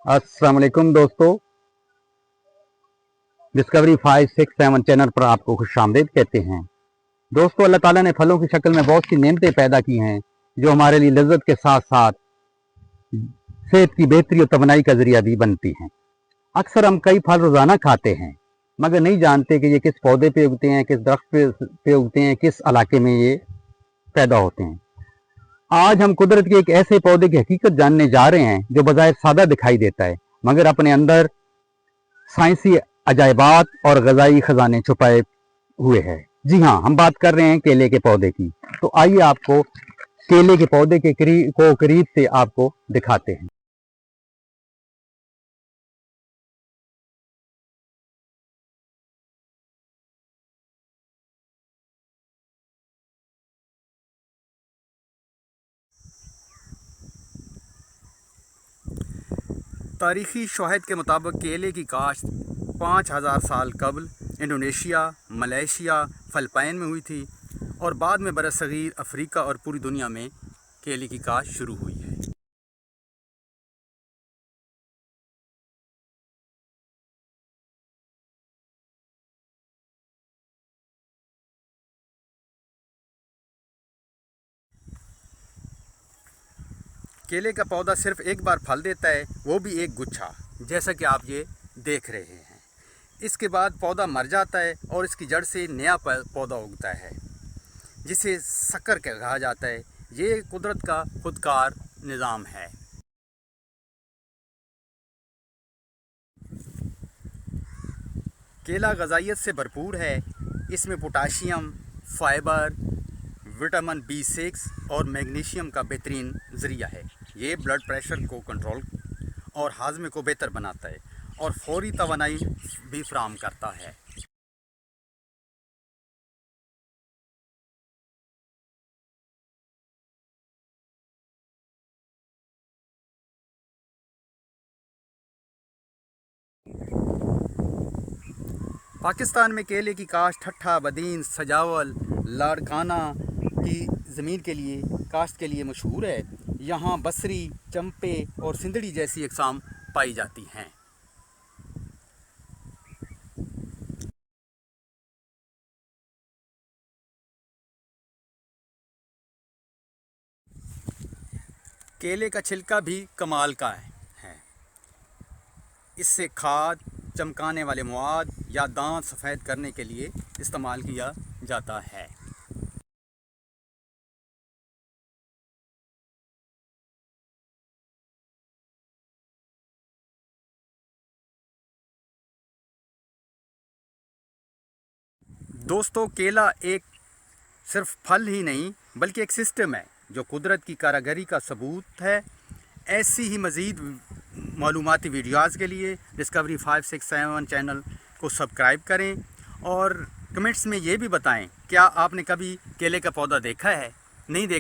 अस्सलाम वालेकुम दोस्तों, डिस्कवरी 567 चैनल पर आपको खुशामदीद कहते हैं। दोस्तों, अल्लाह ताला ने फलों की शक्ल में बहुत सी नेमतें पैदा की हैं जो हमारे लिए लज्जत के साथ साथ सेहत की बेहतरी और तवानाई का जरिया भी बनती हैं। अक्सर हम कई फल रोज़ाना खाते हैं मगर नहीं जानते कि ये किस पौधे पे उगते हैं, किस दरख्त पे उगते हैं, किस इलाके में ये पैदा होते हैं। आज हम कुदरत के एक ऐसे पौधे की हकीकत जानने जा रहे हैं जो बज़ाहिर सादा दिखाई देता है मगर अपने अंदर साइंसी अजायबात और गजाई खजाने छुपाए हुए हैं। जी हाँ, हम बात कर रहे हैं केले के पौधे की। तो आइए आपको केले के पौधे के करीब से आपको दिखाते हैं। तारीखी शवाहिद के मुताबिक केले की काश्त 5000 साल कबल इंडोनेशिया, मलेशिया, फ़िलिपाइन में हुई थी और बाद में बरसगीर अफ्रीका और पूरी दुनिया में केले की काश्त शुरू हुई है। केले का पौधा सिर्फ एक बार फल देता है, वो भी एक गुच्छा, जैसा कि आप ये देख रहे हैं। इसके बाद पौधा मर जाता है और इसकी जड़ से नया पौधा उगता है जिसे शक्कर कहा जाता है। ये कुदरत का खुदकार निज़ाम है। केला ग़ज़ाइयत से भरपूर है। इसमें पोटाशियम, फाइबर, विटामिन B6 और मैग्नीशियम का बेहतरीन ज़रिया है। ये ब्लड प्रेशर को कंट्रोल और हाजमे को बेहतर बनाता है और फौरी तवानाई भी फराहम करता है। पाकिस्तान में केले की काश्त ठट्ठा, बदीन, सजावल, लाड़काना की ज़मीन के लिए काश्त के लिए मशहूर है। यहाँ बसरी, चंपे और सिंदड़ी जैसी अक़साम पाई जाती हैं। केले का छिलका भी कमाल का है। इससे खाद, चमकाने वाले मवाद या दांत सफ़ेद करने के लिए इस्तेमाल किया जाता है। दोस्तों, केला एक सिर्फ फल ही नहीं बल्कि एक सिस्टम है जो कुदरत की कारीगरी का सबूत है। ऐसी ही मज़ीद मालूमाती वीडियोज़ के लिए डिस्कवरी 567 चैनल को सब्सक्राइब करें और कमेंट्स में ये भी बताएं क्या आपने कभी केले का पौधा देखा है, नहीं देखा